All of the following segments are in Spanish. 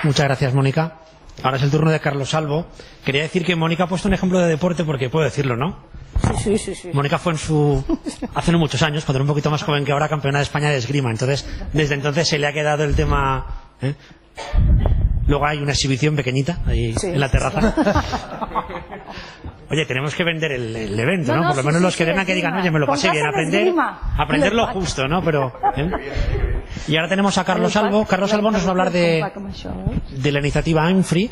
Muchas gracias, Mónica. Ahora es el turno de Carlos Salvo. Quería decir que Mónica ha puesto un ejemplo de deporte porque puedo decirlo, ¿no? Sí. Mónica fue hace no muchos años, cuando era un poquito más joven que ahora, campeona de España de esgrima. Entonces, desde entonces se le ha quedado el tema, ¿eh? Luego hay una exhibición pequeñita ahí en la terraza. Oye, tenemos que vender el evento, ¿no? Por lo menos los que vengan que digan, oye, me lo pasé bien, aprender lo justo, ¿no? Pero, Y ahora tenemos a Carlos Salvo. Carlos Salvo nos va a hablar de la iniciativa I'm Free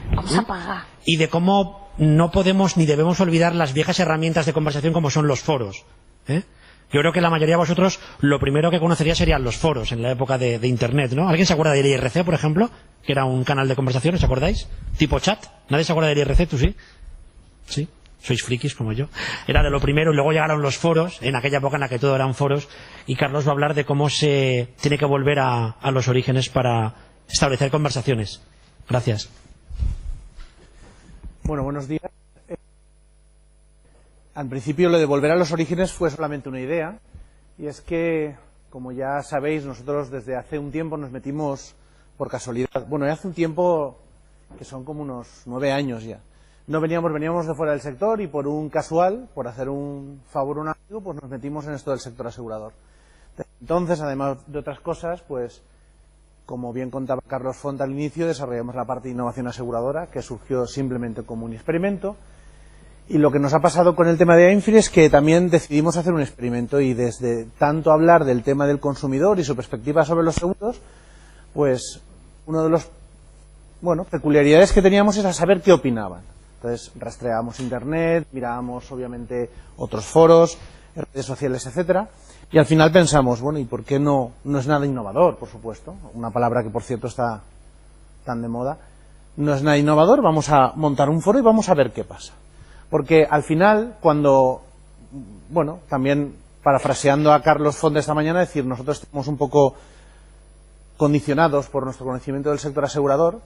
y de cómo no podemos ni debemos olvidar las viejas herramientas de conversación como son los foros. Yo creo que la mayoría de vosotros lo primero que conocería serían los foros en la época de Internet, ¿no? ¿Alguien se acuerda del IRC, por ejemplo? Que era un canal de conversación, ¿os acordáis? Tipo chat. ¿Nadie se acuerda del IRC? ¿Tú sí? Sí. Sois frikis como yo. Era de lo primero y luego llegaron los foros, en aquella época en la que todo eran foros, y Carlos va a hablar de cómo se tiene que volver a los orígenes para establecer conversaciones. Gracias. Bueno, buenos días. Al principio lo de volver a los orígenes fue solamente una idea, y es que, como ya sabéis, nosotros desde hace un tiempo nos metimos por casualidad. Bueno, ya hace un tiempo, que son como unos 9 años ya. No veníamos de fuera del sector y por un casual, por hacer un favor a un amigo, pues nos metimos en esto del sector asegurador. Entonces, además de otras cosas, pues, como bien contaba Carlos Font al inicio, desarrollamos la parte de innovación aseguradora, que surgió simplemente como un experimento. Y lo que nos ha pasado con el tema de I'm Free es que también decidimos hacer un experimento y desde tanto hablar del tema del consumidor y su perspectiva sobre los seguros, pues, uno de los, peculiaridades que teníamos era saber qué opinaban. Entonces rastreábamos Internet, mirábamos obviamente otros foros, redes sociales, etcétera, y al final pensamos, bueno, ¿y por qué no es nada innovador, por supuesto? Una palabra que por cierto está tan de moda. No es nada innovador, vamos a montar un foro y vamos a ver qué pasa. Porque al final, también parafraseando a Carlos Font esta mañana, decir, nosotros estamos un poco condicionados por nuestro conocimiento del sector asegurador,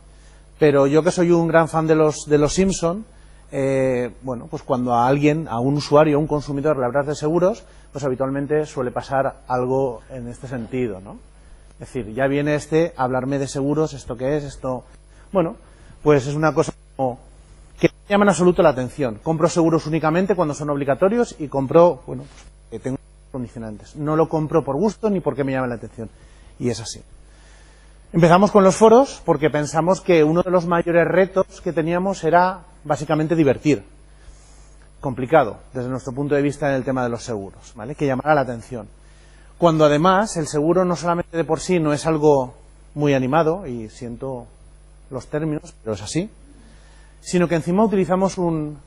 pero yo que soy un gran fan de los Simpson, pues cuando a alguien, a un usuario, a un consumidor le hablas de seguros, pues habitualmente suele pasar algo en este sentido, ¿no? Es decir, ya viene a hablarme de seguros, ¿esto qué es? Esto, pues es una cosa como que me llama en absoluto la atención. Compro seguros únicamente cuando son obligatorios y compro, pues que tengo condicionantes. No lo compro por gusto ni porque me llame la atención. Y es así. Empezamos con los foros porque pensamos que uno de los mayores retos que teníamos era básicamente divertir. Complicado desde nuestro punto de vista en el tema de los seguros, ¿vale? Que llamara la atención. Cuando además el seguro no solamente de por sí no es algo muy animado, y siento los términos, pero es así, sino que encima utilizamos un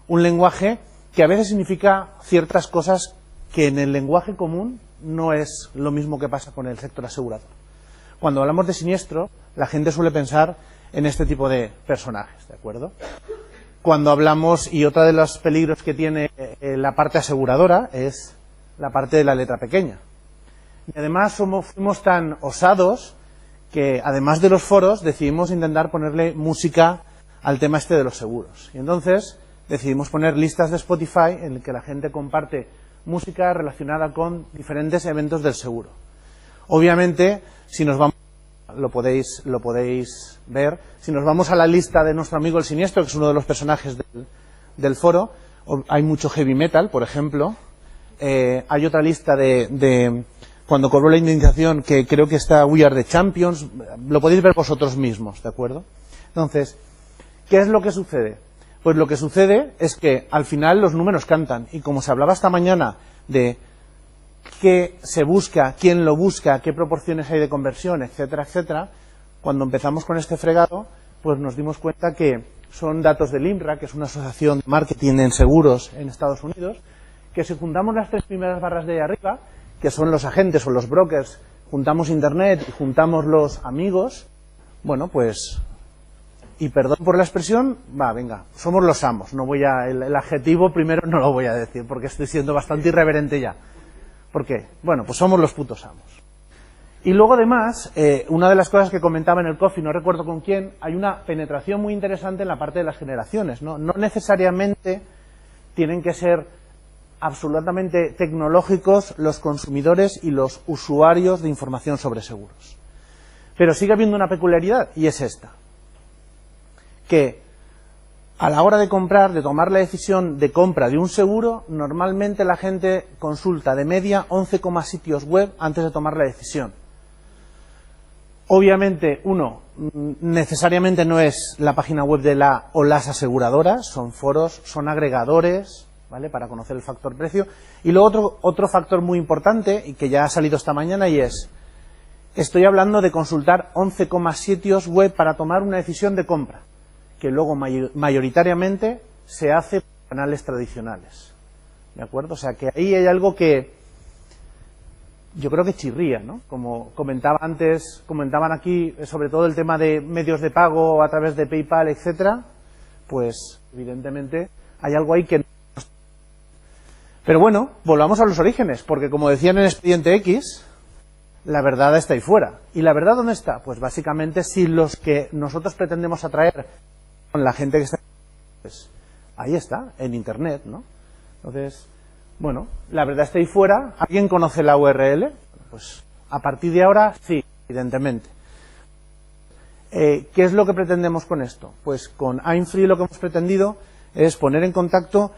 lenguaje que a veces significa ciertas cosas que en el lenguaje común no es lo mismo que pasa con el sector asegurador. Cuando hablamos de siniestro, la gente suele pensar en este tipo de personajes, ¿de acuerdo? Cuando hablamos, y otro de los peligros que tiene la parte aseguradora es la parte de la letra pequeña. Y además fuimos tan osados que, además de los foros, decidimos intentar ponerle música al tema este de los seguros. Y entonces decidimos poner listas de Spotify en las que la gente comparte música relacionada con diferentes eventos del seguro. Obviamente, si nos vamos, lo podéis ver, si nos vamos a la lista de nuestro amigo el siniestro, que es uno de los personajes del foro, hay mucho heavy metal, por ejemplo. Hay otra lista de cuando cobró la indemnización, que creo que está We Are the Champions. Lo podéis ver vosotros mismos, ¿de acuerdo? Entonces, ¿qué es lo que sucede? Pues lo que sucede es que al final los números cantan, y como se hablaba esta mañana de qué se busca, quién lo busca, qué proporciones hay de conversión, etcétera, etcétera, cuando empezamos con este fregado, pues nos dimos cuenta que son datos del IMRA, que es una asociación de marketing en seguros en Estados Unidos, que si juntamos las 3 primeras barras de arriba, que son los agentes o los brokers, juntamos Internet y juntamos los amigos, pues, y perdón por la expresión, somos los amos. El adjetivo primero no lo voy a decir, porque estoy siendo bastante irreverente ya. ¿Por qué? Pues somos los putos amos. Y luego además, una de las cosas que comentaba en el coffee, no recuerdo con quién, hay una penetración muy interesante en la parte de las generaciones, ¿no? No necesariamente tienen que ser absolutamente tecnológicos los consumidores y los usuarios de información sobre seguros. Pero sigue habiendo una peculiaridad, y es esta. que a la hora de comprar, de tomar la decisión de compra de un seguro, normalmente la gente consulta de media 11, sitios web antes de tomar la decisión. Obviamente, necesariamente no es la página web de la o las aseguradoras, son foros, son agregadores, ¿vale?, para conocer el factor precio. Y luego otro factor muy importante, y que ya ha salido esta mañana, y es, estoy hablando de consultar 11, sitios web para tomar una decisión de compra, que luego mayoritariamente se hace por canales tradicionales, ¿de acuerdo? O sea que ahí hay algo que yo creo que chirría, ¿no? Como comentaban aquí, sobre todo el tema de medios de pago a través de PayPal, etcétera, pues evidentemente hay algo ahí que no. Pero bueno, volvamos a los orígenes, porque como decían en Expediente X, la verdad está ahí fuera. ¿Y la verdad dónde está? Pues básicamente si los que nosotros pretendemos atraer con la gente que está, pues ahí está, en Internet, ¿no? Entonces, bueno, la verdad está ahí fuera. ¿Alguien conoce la URL? Pues a partir de ahora, sí, evidentemente. ¿Qué es lo que pretendemos con esto? Pues con AIMFree lo que hemos pretendido es poner en contacto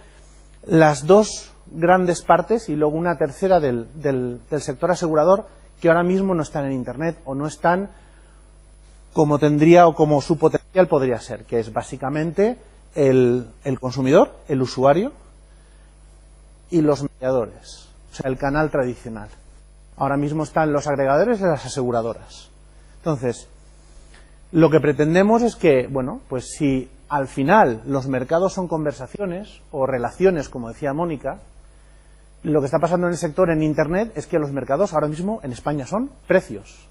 las dos grandes partes y luego una tercera del sector asegurador que ahora mismo no están en Internet o no están como tendría o como su potencial podría ser, que es básicamente el consumidor, el usuario y los mediadores, o sea, el canal tradicional. Ahora mismo están los agregadores y las aseguradoras. Entonces, lo que pretendemos es que, bueno, pues si al final los mercados son conversaciones o relaciones, como decía Mónica, lo que está pasando en el sector en Internet es que los mercados ahora mismo en España son precios.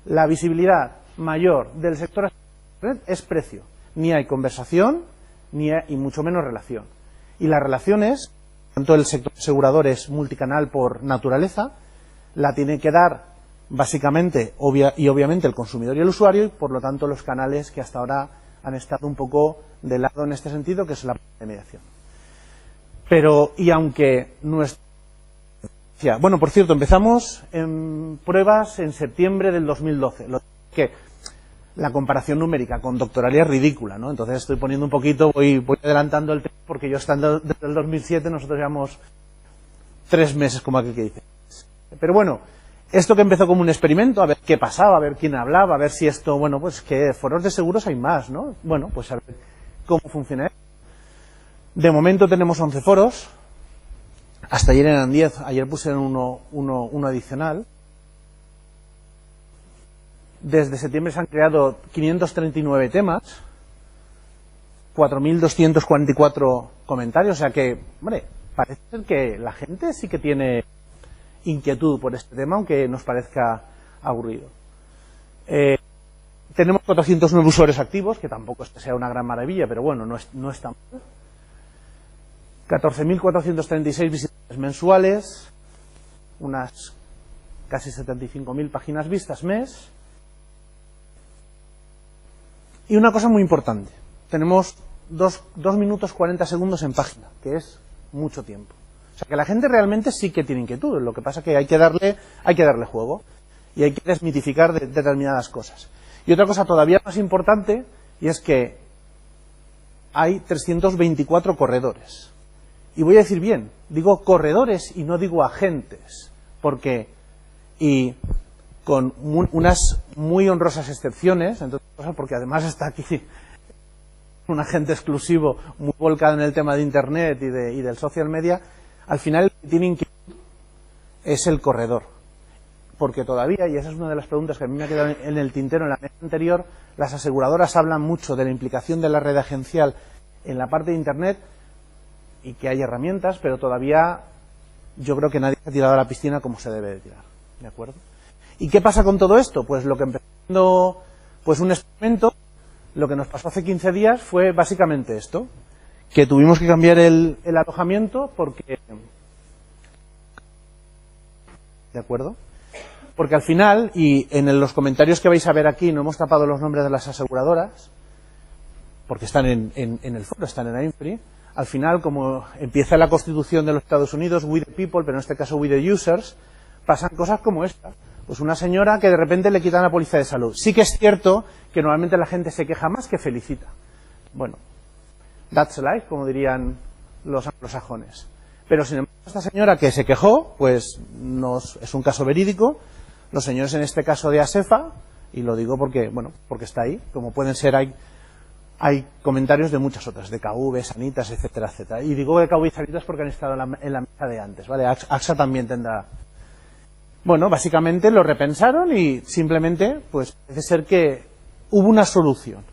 La visibilidad mayor del sector Internet es precio. Ni hay conversación, y mucho menos relación. Y las relaciones, tanto el sector asegurador es multicanal por naturaleza, la tiene que dar básicamente y obviamente el consumidor y el usuario, y por lo tanto los canales que hasta ahora han estado un poco de lado en este sentido, que es la parte de mediación. Pero, y aunque bueno, por cierto, empezamos en pruebas en septiembre del 2012, lo que la comparación numérica con Doctoralia es ridícula, ¿no? Entonces estoy poniendo un poquito, voy adelantando el tiempo, porque yo estando desde el 2007, nosotros llevamos 3 meses, como aquel que dice. Pero bueno, esto que empezó como un experimento, a ver qué pasaba, a ver quién hablaba, a ver si esto, bueno, pues que foros de seguros hay más, ¿no? Bueno, pues a ver cómo funciona. De momento tenemos 11 foros, hasta ayer eran 10, ayer puse uno adicional. Desde septiembre se han creado 539 temas, 4.244 comentarios, o sea que, hombre, parece ser que la gente sí que tiene inquietud por este tema, aunque nos parezca aburrido. Tenemos 409 usuarios activos, que tampoco es que sea una gran maravilla, pero bueno, no está mal. 14.436 visitas mensuales, unas casi 75.000 páginas vistas mes. Y una cosa muy importante, tenemos 2 minutos 40 segundos en página, que es mucho tiempo. O sea que la gente realmente sí que tiene inquietud, lo que pasa es que hay que darle juego y hay que desmitificar determinadas cosas. Y otra cosa todavía más importante, y es que hay 324 corredores. Y voy a decir bien, digo corredores y no digo agentes, y con unas muy honrosas excepciones, porque además está aquí un agente exclusivo muy volcado en el tema de Internet y del social media, al final el que tiene inquietud es el corredor. Porque todavía, y esa es una de las preguntas que a mí me ha quedado en el tintero en la mesa anterior, las aseguradoras hablan mucho de la implicación de la red agencial en la parte de Internet y que hay herramientas, pero todavía yo creo que nadie ha tirado a la piscina como se debe de tirar. ¿De acuerdo? ¿Y qué pasa con todo esto? Pues lo que empezando pues un experimento, lo que nos pasó hace 15 días fue básicamente esto, que tuvimos que cambiar el alojamiento porque... ¿De acuerdo? Porque al final, y en los comentarios que vais a ver aquí, no hemos tapado los nombres de las aseguradoras, porque están en el foro, están en AIMFree. Al final, como empieza la Constitución de los Estados Unidos, we the people, pero en este caso we the users, pasan cosas como esta. Pues una señora que de repente le quitan la póliza de salud. Sí que es cierto que normalmente la gente se queja más que felicita. bueno, that's life, como dirían los anglosajones. Pero sin embargo, esta señora que se quejó, pues es un caso verídico. Los señores, en este caso de ASEFA, y lo digo porque, bueno, porque está ahí, como pueden ser, hay comentarios de muchas otras, de KV, Sanitas, etcétera, etcétera. Y digo de KV y Sanitas porque han estado en la mesa de antes, ¿vale? AXA también tendrá. Bueno, básicamente lo repensaron y simplemente, pues parece ser que hubo una solución.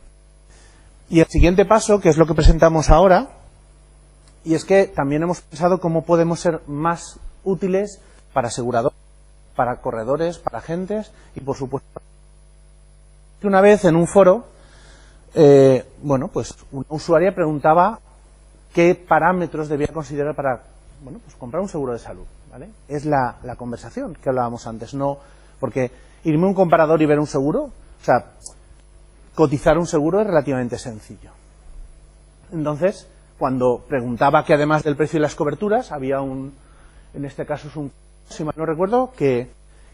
Y el siguiente paso, que es lo que presentamos ahora, y es que también hemos pensado cómo podemos ser más útiles para aseguradores, para corredores, para agentes y, por supuesto, una vez en un foro, bueno, pues una usuaria preguntaba qué parámetros debía considerar para, bueno, pues comprar un seguro de salud, ¿vale? Es la conversación que hablábamos antes, no, porque irme a un comparador y ver un seguro, o sea, cotizar un seguro es relativamente sencillo. Entonces, cuando preguntaba que además del precio y las coberturas, había en este caso es un, si mal no recuerdo, que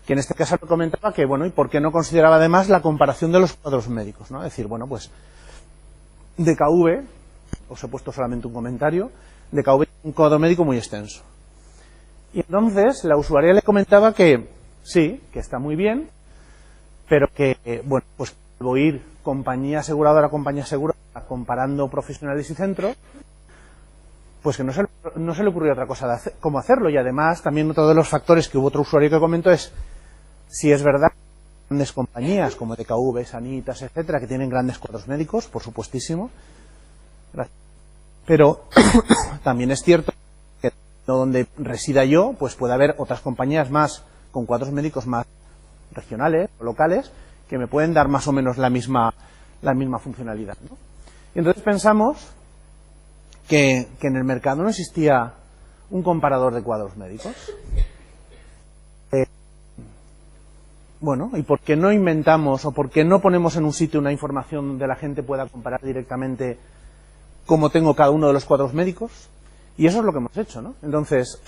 en este caso lo comentaba que, bueno, y por qué no consideraba además la comparación de los cuadros médicos, ¿no? Es decir, bueno, pues DKV, os he puesto solamente un comentario, DKV es un cuadro médico muy extenso. Y entonces la usuaria le comentaba que sí, que está muy bien, pero que, bueno, pues voy a ir compañía aseguradora a compañía aseguradora comparando profesionales y centros, pues que no se le ocurrió otra cosa de cómo hacerlo. Y además, también otro de los factores que hubo otro usuario que comentó es, si es verdad, grandes compañías como DKV, Sanitas, etcétera, que tienen grandes cuadros médicos, por supuestísimo, pero también es cierto que donde resida yo, pues puede haber otras compañías más con cuadros médicos más regionales o locales que me pueden dar más o menos la misma funcionalidad, ¿no? Y entonces pensamos que en el mercado no existía un comparador de cuadros médicos. Bueno, ¿y por qué no inventamos o por qué no ponemos en un sitio una información donde la gente pueda comparar directamente cómo tengo cada uno de los cuadros médicos? Y eso es lo que hemos hecho, ¿no? Entonces,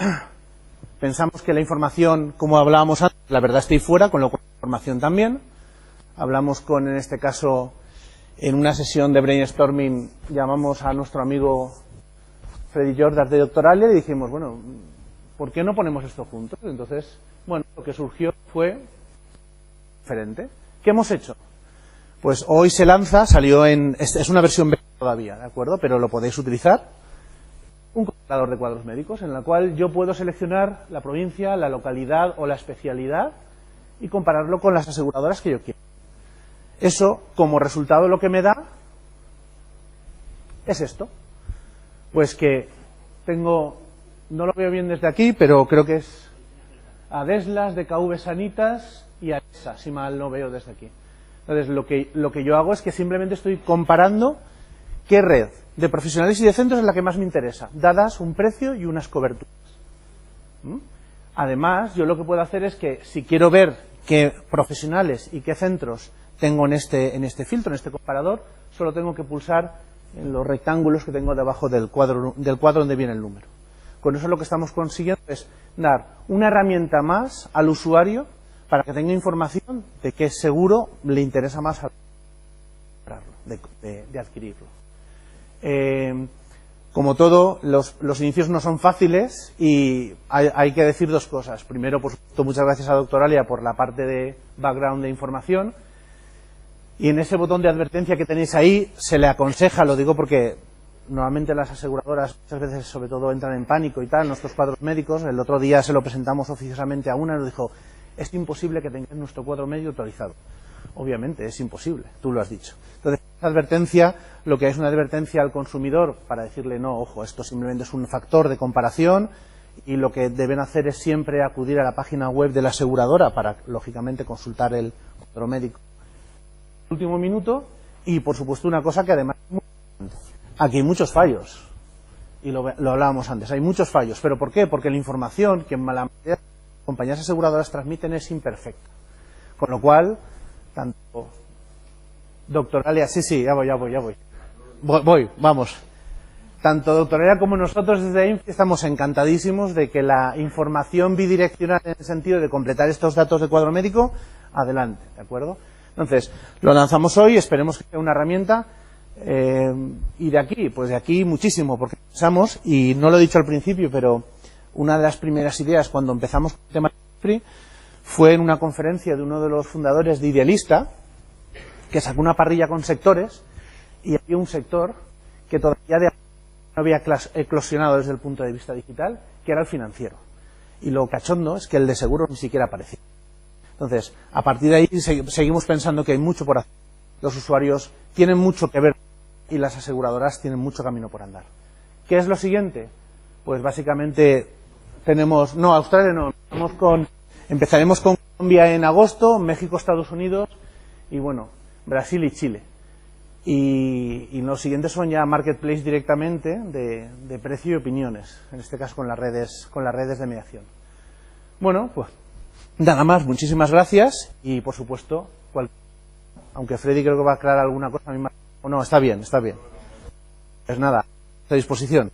pensamos que la información, como hablábamos antes, la verdad está ahí fuera, con lo cual la información también. Hablamos con, en este caso, en una sesión de brainstorming, llamamos a nuestro amigo Freddy Jordas de Doctoralia y dijimos, bueno, ¿por qué no ponemos esto juntos? Entonces, bueno, lo que surgió fue diferente. ¿Qué hemos hecho? Pues hoy se lanza, salió es una versión beta todavía, ¿de acuerdo? Pero lo podéis utilizar, un comparador de cuadros médicos en la cual yo puedo seleccionar la provincia, la localidad o la especialidad y compararlo con las aseguradoras que yo quiero. Eso, como resultado, lo que me da es esto. Pues que tengo, no lo veo bien desde aquí, pero creo que es Adeslas, DKV Sanitas y AESA, si mal no veo desde aquí. Entonces, lo que yo hago es que simplemente estoy comparando qué red de profesionales y de centros es la que más me interesa, dadas un precio y unas coberturas. Además, yo lo que puedo hacer es que si quiero ver qué profesionales y qué centros tengo en este filtro, en este comparador, solo tengo que pulsar en los rectángulos que tengo debajo del cuadro donde viene el número. Con eso lo que estamos consiguiendo es dar una herramienta más al usuario para que tenga información de qué seguro le interesa más de adquirirlo. Como todo, los inicios no son fáciles y hay que decir dos cosas. Primero, por supuesto, muchas gracias a Doctoralia por la parte de background de información. Y en ese botón de advertencia que tenéis ahí, se le aconseja, lo digo porque normalmente las aseguradoras muchas veces sobre todo entran en pánico y tal, nuestros cuadros médicos. El otro día se lo presentamos oficiosamente a una y nos dijo, es imposible que tengáis nuestro cuadro médico actualizado. Obviamente, es imposible, tú lo has dicho. Entonces, esta advertencia, lo que es una advertencia al consumidor para decirle, no, ojo, esto simplemente es un factor de comparación y lo que deben hacer es siempre acudir a la página web de la aseguradora para, lógicamente, consultar el cuadro médico. Último minuto, y por supuesto una cosa que además es muy importante. Aquí hay muchos fallos, y lo hablábamos antes, hay muchos fallos. ¿Pero por qué? Porque la información que la mayoría de las compañías aseguradoras transmiten es imperfecta. Con lo cual, tanto Doctoralia, sí, ya voy. Vamos. Tanto Doctoralia como nosotros desde AINF estamos encantadísimos de que la información bidireccional en el sentido de completar estos datos de cuadro médico, adelante, ¿de acuerdo? Entonces, lo lanzamos hoy, esperemos que sea una herramienta Y de aquí, pues de aquí muchísimo, porque pensamos, y no lo he dicho al principio, pero una de las primeras ideas cuando empezamos con el tema de Free fue en una conferencia de uno de los fundadores de Idealista, que sacó una parrilla con sectores, y había un sector que todavía no había eclosionado desde el punto de vista digital, que era el financiero. Y lo cachondo es que el de seguros ni siquiera aparecía. Entonces, a partir de ahí seguimos pensando que hay mucho por hacer. Los usuarios tienen mucho que ver y las aseguradoras tienen mucho camino por andar. ¿Qué es lo siguiente? Pues básicamente tenemos... No, Australia no. Empezaremos con Colombia en agosto, México, Estados Unidos y bueno, Brasil y Chile. Y los siguientes son ya marketplace directamente de precio y opiniones, en este caso con las redes de mediación. Bueno, pues nada más, muchísimas gracias y por supuesto, aunque Freddy creo que va a aclarar alguna cosa, a mí no, está bien. Pues nada, a disposición.